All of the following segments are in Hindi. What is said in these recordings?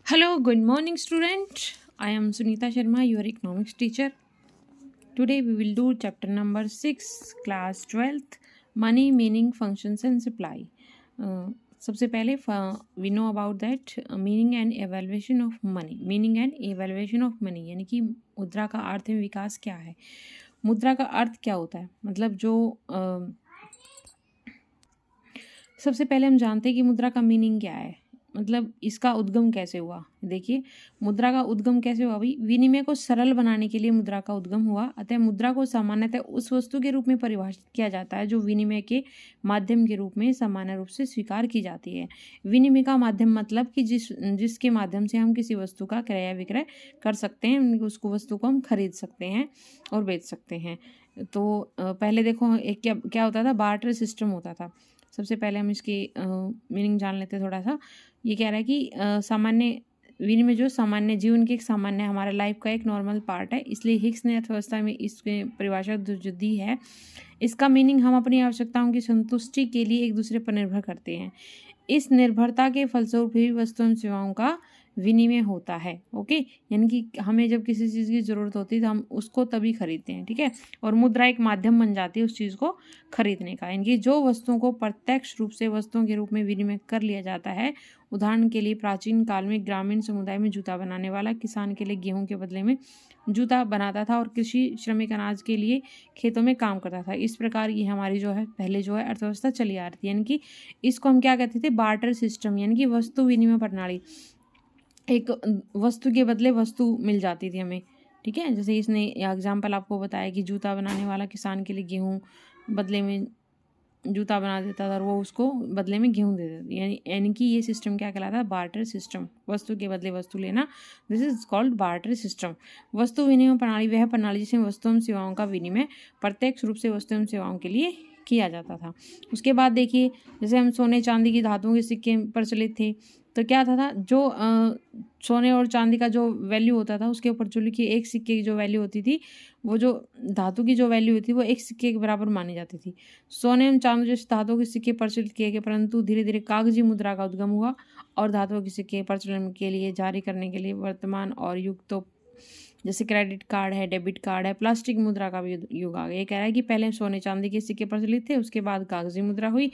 Hello, good morning, student. I am Sunita Sharma, your economics teacher. Today we will do chapter number 6, class 12th, money, meaning, functions and supply. सबसे पहले we know about that meaning and evaluation of money. Meaning and evaluation of money यानी कि मुद्रा का अर्थ एवं विकास क्या है। मुद्रा का अर्थ क्या होता है, मतलब जो सबसे पहले हम जानते हैं कि मुद्रा का मीनिंग क्या है, मतलब इसका उद्गम कैसे हुआ। देखिए मुद्रा का उद्गम कैसे हुआ भाई, विनिमय को सरल बनाने के लिए मुद्रा का उद्गम हुआ। अतः मुद्रा को सामान्यतः उस वस्तु के रूप में परिभाषित किया जाता है जो विनिमय के माध्यम के रूप में सामान्य रूप से स्वीकार की जाती है। विनिमय का माध्यम मतलब कि जिसके माध्यम से हम किसी वस्तु का क्रय विक्रय कर सकते हैं, उसको वस्तु को हम खरीद सकते हैं और बेच सकते हैं। तो पहले देखो एक क्या होता था, बार्टर सिस्टम होता था। सबसे पहले हम इसकी मीनिंग जान लेते हैं थोड़ा सा। ये कह रहा है कि सामान्य विनिमय जो सामान्य जीवन की एक सामान्य हमारा लाइफ का एक नॉर्मल पार्ट है, इसलिए हिक्स ने अर्थव्यवस्था में इसमें परिभाषा जो दी है, इसका मीनिंग हम अपनी आवश्यकताओं की संतुष्टि के लिए एक दूसरे पर निर्भर करते हैं। इस निर्भरता के फलस्वरूप भी वस्तु एवं सेवाओं का विनिमय होता है। ओके, यानी कि हमें जब किसी चीज़ की ज़रूरत होती है तो हम उसको तभी खरीदते हैं, ठीक है। और मुद्रा एक माध्यम बन जाती है उस चीज़ को खरीदने का, यानी कि जो वस्तुओं को प्रत्यक्ष रूप से वस्तुओं के रूप में विनिमय कर लिया जाता है। उदाहरण के लिए प्राचीन काल में ग्रामीण समुदाय में जूता बनाने वाला किसान के लिए गेहूं के बदले में जूता बनाता था और कृषि श्रमिक अनाज के लिए खेतों में काम करता था। इस प्रकार ये हमारी जो है पहले जो है अर्थव्यवस्था चली आ रही थी, यानी कि इसको हम क्या कहते थे, बार्टर सिस्टम, यानी कि वस्तु विनिमय प्रणाली। एक वस्तु के बदले वस्तु मिल जाती थी हमें, ठीक है। जैसे इसने एग्जाम्पल आपको बताया कि जूता बनाने वाला किसान के लिए गेहूं बदले में जूता बना देता था और वो उसको बदले में गेहूं दे देता, यानी कि ये सिस्टम क्या कहलाता है, बार्टर सिस्टम। वस्तु के बदले वस्तु लेना, this is called barter system. वस्तु विनिमय प्रणाली वह प्रणाली जिसमें वस्तुओं एवं सेवाओं का विनिमय प्रत्यक्ष रूप से वस्तु एवं सेवाओं के लिए किया जाता था। उसके बाद देखिए, जैसे हम सोने चांदी की धातुओं के सिक्के प्रचलित थे, तो क्या था जो सोने और चांदी का जो वैल्यू होता था उसके ऊपर जो लिखी एक सिक्के की जो वैल्यू होती थी, वो जो धातु की जो वैल्यू होती थी वो एक सिक्के के बराबर मानी जाती थी। सोने एवं चांदी जैसे धातुओं के सिक्के प्रचलित किए गए, परंतु धीरे धीरे कागजी मुद्रा का उद्गम हुआ और धातुओं के सिक्के प्रचलन के लिए जारी करने के लिए वर्तमान और युग तो जैसे क्रेडिट कार्ड है, डेबिट कार्ड है, प्लास्टिक मुद्रा का भी युग आ गया। ये कह रहा है कि पहले सोने चांदी के सिक्के प्रचलित थे, उसके बाद कागजी मुद्रा हुई,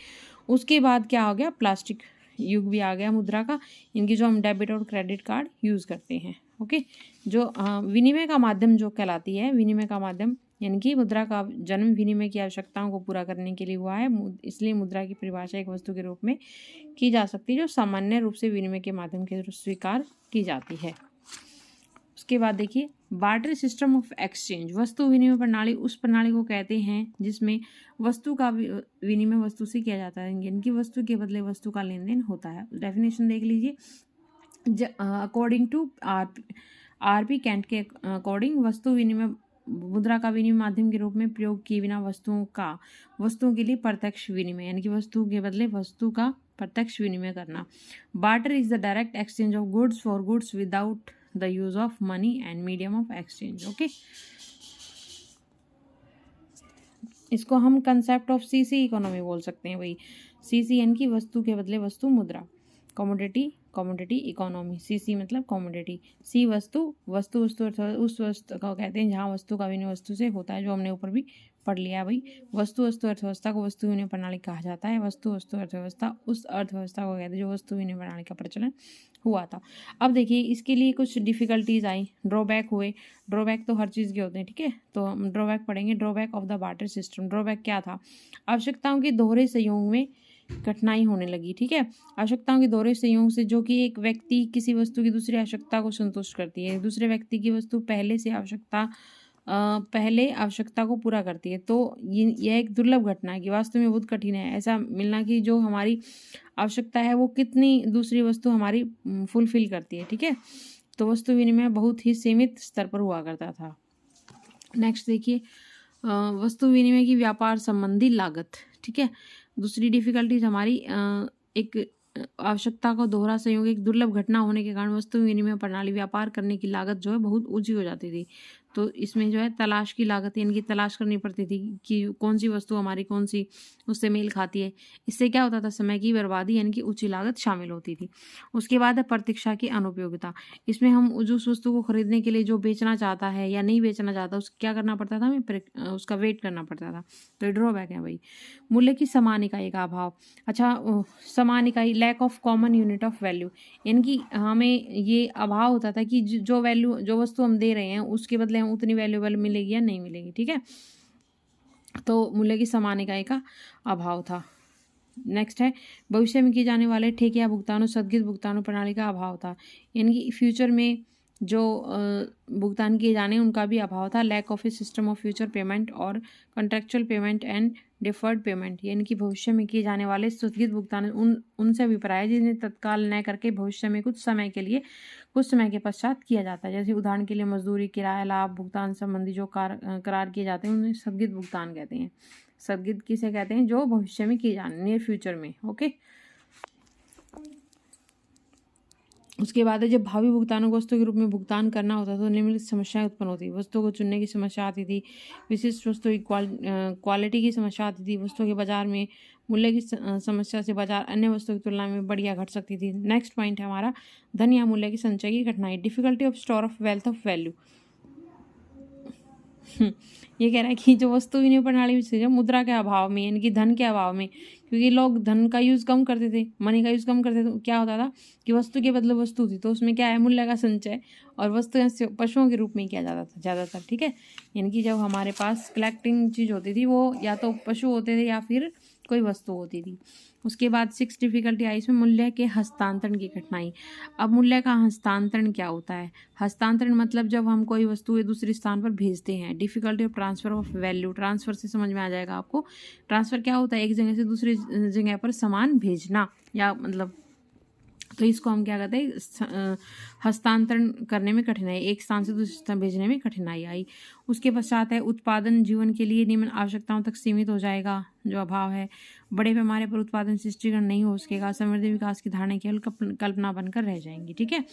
उसके बाद क्या हो गया, प्लास्टिक युग भी आ गया मुद्रा का। इनकी जो हम डेबिट और क्रेडिट कार्ड यूज़ करते हैं। ओके, जो विनिमय का माध्यम जो कहलाती है, विनिमय का माध्यम यानी कि मुद्रा का जन्म विनिमय की आवश्यकताओं को पूरा करने के लिए हुआ है, इसलिए मुद्रा की परिभाषा एक वस्तु के रूप में की जा सकती है जो सामान्य रूप से विनिमय के माध्यम के स्वीकार की जाती है। उसके बाद देखिए, बार्टर सिस्टम ऑफ एक्सचेंज, वस्तु विनिमय प्रणाली उस प्रणाली को कहते हैं जिसमें वस्तु का विनिमय वस्तु से किया जाता है, यानी कि वस्तु के बदले वस्तु का लेन देन होता है। डेफिनेशन देख लीजिए, अकॉर्डिंग टू आरपी कैंट के अकॉर्डिंग वस्तु विनिमय मुद्रा का विनिमय माध्यम के रूप में प्रयोग किए बिना वस्तुओं के लिए प्रत्यक्ष विनिमय, यानी कि वस्तु के बदले वस्तु का प्रत्यक्ष विनिमय करना। Barter is the direct exchange of goods for goods without the use of money and medium of exchange। Okay, इसको हम कंसेप्ट ऑफ सीसी इकोनॉमी बोल सकते हैं। वही सीसी यानी कि वस्तु के बदले वस्तु मुद्रा, कमोडिटी इकोनॉमी। सीसी मतलब कमोडिटी, सी वस्तु उस वस्तु को कहते हैं जहाँ वस्तु का विनिमय वस्तु से होता है, जो हमने ऊपर भी पढ़ लिया है भाई। वस्तु अर्थव्यवस्था को वस्तु विनिमय प्रणाली कहा जाता है। वस्तु अर्थव्यवस्था उस अर्थव्यवस्था को कहते हैं जो वस्तु विनिमय प्रणाली का प्रचलन हुआ था। अब देखिए इसके लिए कुछ डिफिकल्टीज आई, ड्रॉबैक हुए। ड्रॉबैक तो हर चीज़ के होते हैं, ठीक है। तो हम ड्रॉबैक पढ़ेंगे। Drawback of the barter system. Drawback क्या था, आवश्यकताओं के दोहरे संयोग में कठिनाई होने लगी, ठीक है। आवश्यकताओं के दोहरे संयोग से, जो कि एक व्यक्ति किसी वस्तु की दूसरी आवश्यकता को संतुष्ट करती है, दूसरे व्यक्ति की वस्तु पहले आवश्यकता को पूरा करती है, तो यह एक दुर्लभ घटना है कि वास्तव में बहुत कठिन है ऐसा मिलना कि जो हमारी आवश्यकता है वो कितनी दूसरी वस्तु हमारी फुलफिल करती है, ठीक है। तो वस्तु विनिमय बहुत ही सीमित स्तर पर हुआ करता था। नेक्स्ट देखिए, वस्तु विनिमय की व्यापार संबंधी लागत, ठीक है। दूसरी डिफिकल्टीज हमारी एक आवश्यकता का दोहरा संयोग एक दुर्लभ घटना होने के कारण वस्तु विनिमय प्रणाली व्यापार करने की लागत जो है बहुत ऊंची हो जाती थी। तो इसमें जो है तलाश की लागत यानी कि तलाश करनी पड़ती थी कि कौन सी वस्तु हमारी कौन सी उससे मेल खाती है। इससे क्या होता था, समय की बर्बादी यानी कि ऊँची लागत शामिल होती थी। उसके बाद है प्रतीक्षा की अनुपयोगिता। इसमें हम उस वस्तु को खरीदने के लिए जो बेचना चाहता है या नहीं बेचना चाहता उसको क्या करना पड़ता था, हमें उसका वेट करना पड़ता था। तो ये ड्रॉबैक है भाई। मूल्य की समान इकाई का अभाव। अच्छा, समान इकाई, lack of common unit of value, यानी कि हमें ये अभाव होता था कि जो वैल्यू जो वस्तु हम दे रहे हैं उसके बदले हम उतनी वैल्यूएबल मिलेगी या नहीं मिलेगी। ठीक है, तो मूल्य की समान इकाई का अभाव था। नेक्स्ट है भविष्य में किए जाने वाले ठेके या भुगतानों स्थगित भुगतानों प्रणाली का अभाव था, यानी कि फ्यूचर में जो भुगतान किए जाने उनका भी अभाव था। Lack of a system of future payment और contractual payment and deferred payment, यानी कि भविष्य में किए जाने वाले स्थगित भुगतान उनसे अभिप्राय जिन्हें तत्काल न करके भविष्य में कुछ समय के पश्चात किया जाता है। जैसे उदाहरण के लिए मजदूरी, किराया, लाभ, भुगतान संबंधी जो करार किए जाते हैं उन्हें स्थगित भुगतान कहते हैं। स्थगित किसे कहते हैं, जो भविष्य में किए जाने, नियर फ्यूचर में। ओके, उसके बाद है जब भावी भुगतानों को वस्तु के रूप में भुगतान करना होता तो निम्नलिखित समस्याएं उत्पन्न होती। वस्तु को चुनने की समस्या आती थी, विशिष्ट वस्तु की क्वालिटी की समस्या आती थी, वस्तु के बाजार में मूल्य की समस्या से बाजार अन्य वस्तुओं की तुलना में बढ़ या घट सकती थी। नेक्स्ट पॉइंट है हमारा धन या मूल्य की संचय की कठिनाई, difficulty of store of wealth of value. ये कह रहा है कि जो वस्तु विनिमय प्रणाली में मुद्रा के अभाव में यानी कि धन के अभाव में, क्योंकि लोग धन का यूज़ कम करते थे, मनी का यूज़ कम करते थे, तो क्या होता था कि वस्तु के बदले वस्तु थी तो उसमें क्या है, मूल्य का संचय और वस्तु पशुओं के रूप में किया जाता था ज़्यादातर। ठीक है, यानी कि जब हमारे पास कलेक्टिंग चीज़ होती थी वो या तो पशु होते थे या फिर कोई वस्तु होती थी। उसके बाद 6 डिफिकल्टी आई इसमें मूल्य के हस्तांतरण की कठिनाई। अब मूल्य का हस्तांतरण क्या होता है, हस्तांतरण मतलब जब हम कोई वस्तु एक दूसरे स्थान पर भेजते हैं। Difficulty of transfer of value, transfer से समझ में आ जाएगा आपको। ट्रांसफर क्या होता है, एक जगह से दूसरी जगह पर सामान भेजना या मतलब, तो इसको हम क्या कहते हैं, हस्तांतरण करने में कठिनाई, एक स्थान से दूसरे स्थान भेजने में कठिनाई आई। उसके पश्चात है उत्पादन जीवन के लिए निम्न आवश्यकताओं तक सीमित हो जाएगा, जो अभाव है। बड़े पैमाने पर उत्पादन सृष्टिकरण नहीं हो सकेगा, समृद्धि विकास की धारणा केवल कल्पना बनकर रह जाएंगी। ठीक है,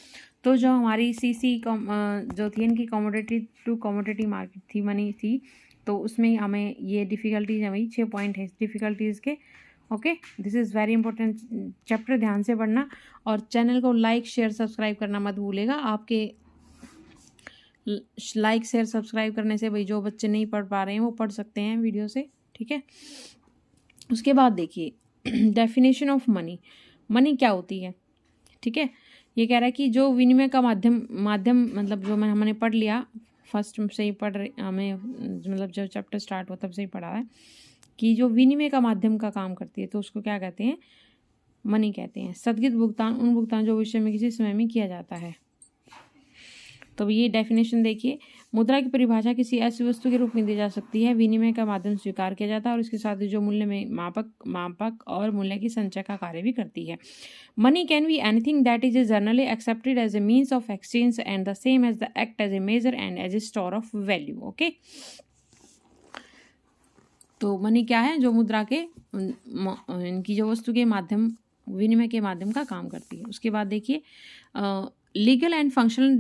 तो जो हमारी सीसी जो थी इनकी कमोडिटी टू कमोडिटी मार्केट थी, मनी थी, तो उसमें हमें ये डिफिकल्टीज है, वही 6 पॉइंट है डिफिकल्टीज के। Okay, this is very important chapter, ध्यान से पढ़ना और चैनल को लाइक शेयर सब्सक्राइब करना मत भूलेगा। आपके लाइक शेयर सब्सक्राइब करने से भाई जो बच्चे नहीं पढ़ पा रहे हैं वो पढ़ सकते हैं वीडियो से। ठीक है, उसके बाद देखिए डेफिनेशन ऑफ मनी, मनी क्या होती है। ठीक है, ये कह रहा है कि जो विनिमय का माध्यम मतलब जो हमने पढ़ लिया, फर्स्ट से ही पढ़ रहे हमें, मतलब जब चैप्टर स्टार्ट हुआ तब से ही पढ़ा है कि जो विनिमय का माध्यम का काम करती है तो उसको क्या कहते हैं, मनी कहते हैं। स्थगित भुगतान उन भुगतान जो भविष्य में किसी समय में किया जाता है। तो ये डेफिनेशन देखिए, मुद्रा की परिभाषा किसी ऐसी वस्तु के रूप में दी जा सकती है विनिमय का माध्यम स्वीकार किया जाता है और इसके साथ ही जो मूल्य में मापक और मूल्य की संचय का कार्य भी करती है। Money can be anything that is generally accepted as a means of exchange and the same as the act as a measure and as a store of value. Okay, तो मनी क्या है, जो मुद्रा के इनकी जो वस्तु के माध्यम विनिमय के माध्यम का काम करती है। उसके बाद देखिए लीगल एंड फंक्शनल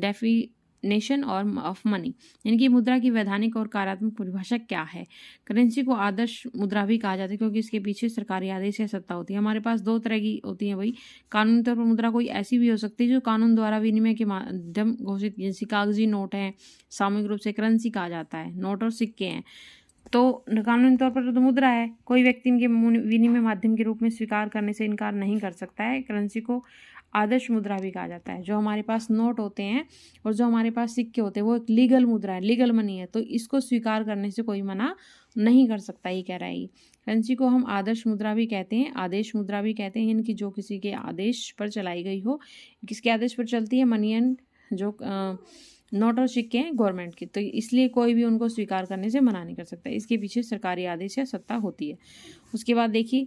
डेफिनेशन और ऑफ मनी, यानी कि मुद्रा की वैधानिक और कार्यात्मक परिभाषा क्या है। करेंसी को आदर्श मुद्रा भी कहा जाता है क्योंकि इसके पीछे सरकारी आदेश या सत्ता होती है। हमारे पास 2 तरह की होती है वही, कानूनी तौर पर मुद्रा कोई ऐसी भी हो सकती है जो कानून द्वारा विनिमय के माध्यम घोषित, जैसे कागजी नोट है, सामूहिक रूप से करेंसी कहा जाता है, नोट और सिक्के हैं। तो कानूनी तौर पर तो मुद्रा है, कोई व्यक्ति इनके विनिमय माध्यम के रूप में स्वीकार करने से इनकार नहीं कर सकता है। करेंसी को आदर्श मुद्रा भी कहा जाता है। जो हमारे पास नोट होते हैं और जो हमारे पास सिक्के होते हैं वो एक लीगल मुद्रा है, लीगल मनी है, तो इसको स्वीकार करने से कोई मना नहीं कर सकता, ये कह रहा है। करेंसी को हम आदर्श मुद्रा भी कहते हैं, आदेश मुद्रा भी कहते हैं, यानी कि जो किसी के आदेश पर चलाई गई हो। किसके आदेश पर चलती है, मनी एंड जो नोट और सिक्के हैं गवर्नमेंट के, तो इसलिए कोई भी उनको स्वीकार करने से मना नहीं कर सकता, इसके पीछे सरकारी आदेश या सत्ता होती है। उसके बाद देखिए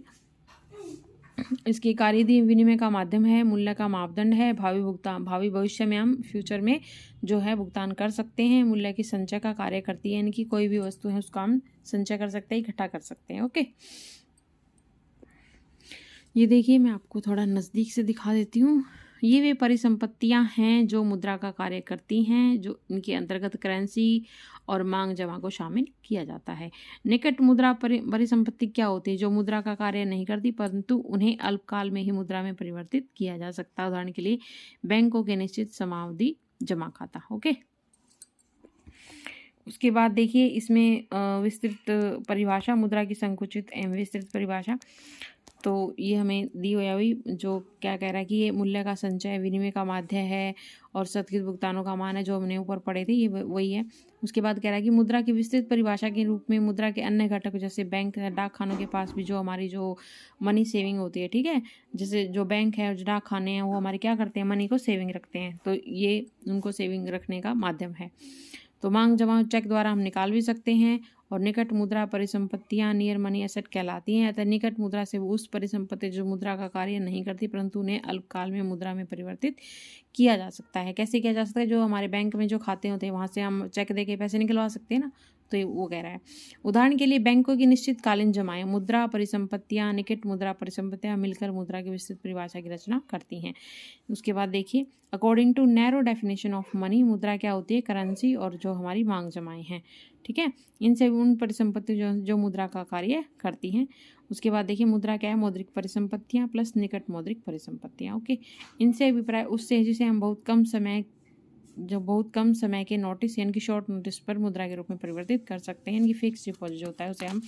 इसकी कार्यदी विनिमय का माध्यम है, मूल्य का मापदंड है, भावी भविष्य में हम फ्यूचर में जो है भुगतान कर सकते हैं। मूल्य की संचय का कार्य करती है, यानी कि कोई भी वस्तु है उसका हम संचय कर सकते हैं, इकट्ठा कर सकते हैं। ओके, ये देखिए मैं आपको थोड़ा नज़दीक से दिखा देती हूँ। ये वे परिसंपत्तियां हैं जो मुद्रा का कार्य करती हैं, जो इनके अंतर्गत करेंसी और मांग जमा को शामिल किया जाता है। निकट मुद्रा परिसंपत्ति क्या होती है? जो मुद्रा का कार्य नहीं करती परंतु उन्हें अल्पकाल में ही मुद्रा में परिवर्तित किया जा सकता है। उदाहरण के लिए बैंकों के निश्चित समावधि जमा खाता। ओके, उसके बाद देखिए इसमें विस्तृत परिभाषा, मुद्रा की संकुचित एवं विस्तृत परिभाषा। तो ये हमें दी हुई हुई जो क्या कह रहा है कि ये मूल्य का संचय, विनिमय का माध्य है और सत्कृत भुगतानों का मान है, जो हमने ऊपर पढ़े थे, ये वही है। उसके बाद कह रहा है कि मुद्रा की विस्तृत परिभाषा के रूप में मुद्रा के अन्य घटक जैसे बैंक या डाक खानों के पास भी जो हमारी जो मनी सेविंग होती है, ठीक है, जैसे जो बैंक है और जो डाक खाने हैं वो हमारे क्या करते हैं, मनी को सेविंग रखते हैं, तो ये उनको सेविंग रखने का माध्यम है। तो मांग जमा चेक द्वारा हम निकाल भी सकते हैं। और निकट मुद्रा परिसंपत्तियां नियर मनी एसेट कहलाती हैं। अतः निकट मुद्रा से उस परिसंपत्ति जो मुद्रा का कार्य नहीं करती परंतु उन्हें अल्पकाल में मुद्रा में परिवर्तित किया जा सकता है। कैसे किया जा सकता है? जो हमारे बैंक में जो खाते होते हैं वहाँ से हम चेक दे के पैसे निकलवा सकते हैं ना, तो ये वो कह रहा है। उदाहरण के लिए बैंकों की निश्चित कालीन जमाएं, मुद्रा परिसंपत्तियां, निकट मुद्रा परिसंपत्तियां मिलकर मुद्रा की विस्तृत परिभाषा की रचना करती हैं। उसके बाद देखिए according to narrow definition of money, मुद्रा क्या होती है? करेंसी और जो हमारी मांग जमाएं हैं, ठीक है, इनसे उन परिसंपत्ति जो मुद्रा का कार्य करती हैं। उसके बाद देखिए मुद्रा क्या है? मौद्रिक परिसंपत्तियां प्लस निकट मौद्रिक परिसंपत्तियां। ओके, इनसे अभिप्राय उससे है जिसे हम बहुत कम समय के नोटिस यानी कि शॉर्ट नोटिस पर मुद्रा के रूप में परिवर्तित कर सकते हैं। यानी कि फिक्स डिपॉजिट जो होता है उसे हम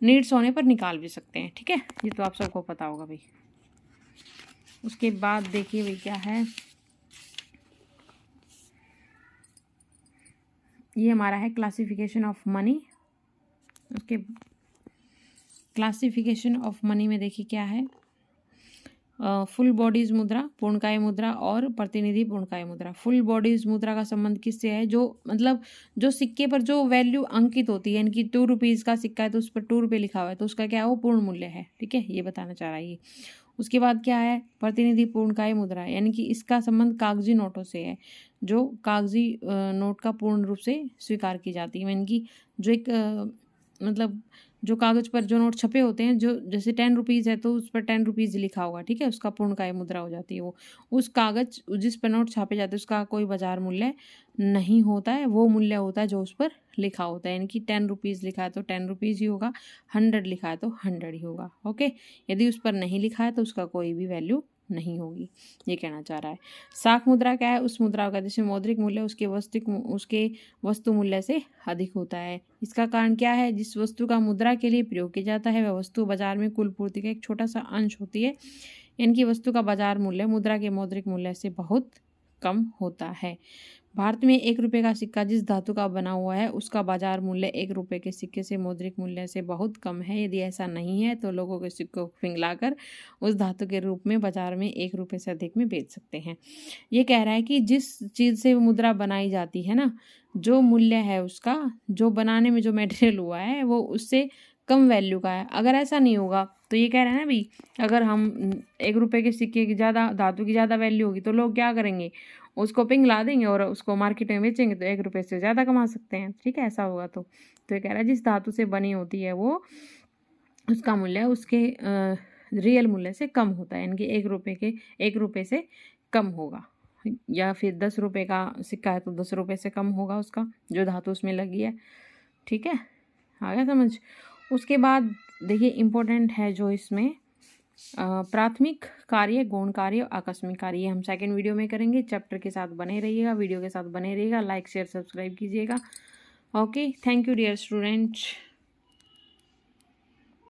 नीड्स होने पर निकाल भी सकते हैं, ठीक है, ये तो आप सबको पता होगा भाई। उसके बाद देखिए भाई क्या है, ये हमारा है क्लासिफिकेशन ऑफ मनी। उसके क्लासिफिकेशन ऑफ मनी में देखिए क्या है, फुल बॉडीज मुद्रा, पूर्णकाय मुद्रा और प्रतिनिधि पूर्णकाय मुद्रा। फुल बॉडीज मुद्रा का संबंध किससे है? जो मतलब जो सिक्के पर जो वैल्यू अंकित होती है, यानी कि 2 रुपीज़ का सिक्का है तो उस पर 2 रुपये लिखा हुआ है तो उसका क्या है? वो पूर्ण मूल्य है, ठीक है, ये बताना चाह रहा है ये। उसके बाद क्या है? प्रतिनिधि पूर्णकाय मुद्रा, यानी कि इसका संबंध कागजी नोटों से है, जो कागजी नोट का पूर्ण रूप से स्वीकार की जाती है। यानी कि जो एक मतलब जो कागज पर जो नोट छपे होते हैं, जो जैसे 10 रुपीज़ है तो उस पर 10 रुपीज़ लिखा होगा, ठीक है, उसका पूर्णकाय मुद्रा हो जाती है वो। उस कागज जिस पर नोट छापे जाते हैं उसका कोई बाजार मूल्य नहीं होता है, वो मूल्य होता है जो उस पर लिखा होता है। यानी कि 10 रुपीज़ लिखा है तो 10 रुपीज़ ही होगा, 100 लिखा है तो 100 ही होगा। ओके, यदि उस पर नहीं लिखा है तो उसका कोई भी वैल्यू नहीं होगी, ये कहना चाह रहा है। साख मुद्रा क्या है? उस मुद्रा का जिसमें मौद्रिक मूल्य उसके वस्तु मूल्य से अधिक होता है। इसका कारण क्या है? जिस वस्तु का मुद्रा के लिए प्रयोग किया जाता है वह वस्तु बाजार में कुल पूर्ति का एक छोटा सा अंश होती है। इनकी वस्तु का बाजार मूल्य मुद्रा के मौद्रिक मूल्य से बहुत कम होता है। भारत में 1 रुपये का सिक्का जिस धातु का बना हुआ है उसका बाजार मूल्य 1 रुपये के सिक्के से मौद्रिक मूल्य से बहुत कम है। यदि ऐसा नहीं है तो लोगों के सिक्कों को पिघलाकर उस धातु के रूप में बाजार में 1 रुपये से अधिक में बेच सकते हैं। ये कह रहा है कि जिस चीज़ से मुद्रा बनाई जाती है ना, जो मूल्य है उसका, जो बनाने में जो मटेरियल हुआ है वो उससे कम वैल्यू का है। अगर ऐसा नहीं होगा तो ये कह रहे हैं ना भाई, अगर हम 1 रुपये के सिक्के की ज़्यादा धातु की ज़्यादा वैल्यू होगी तो लोग क्या करेंगे? उसको पिघला देंगे और उसको मार्केट में बेचेंगे तो 1 रुपये से ज़्यादा कमा सकते हैं, ठीक है, ऐसा होगा तो ये कह रहा है जिस धातु से बनी होती है वो उसका मूल्य उसके रियल मूल्य से कम होता है। यानी कि 1 रुपये से कम होगा, या फिर 10 रुपये का सिक्का है तो 10 रुपये से कम होगा उसका जो धातु उसमें लगी है, ठीक है, आ गया समझ। उसके बाद देखिए इम्पोर्टेंट है जो इसमें प्राथमिक कार्य, गौण कार्य, आकस्मिक कार्य, हम सेकंड वीडियो में करेंगे। चैप्टर के साथ बने रहिएगा, वीडियो के साथ बने रहिएगा, लाइक शेयर सब्सक्राइब कीजिएगा। Okay, thank you dear student.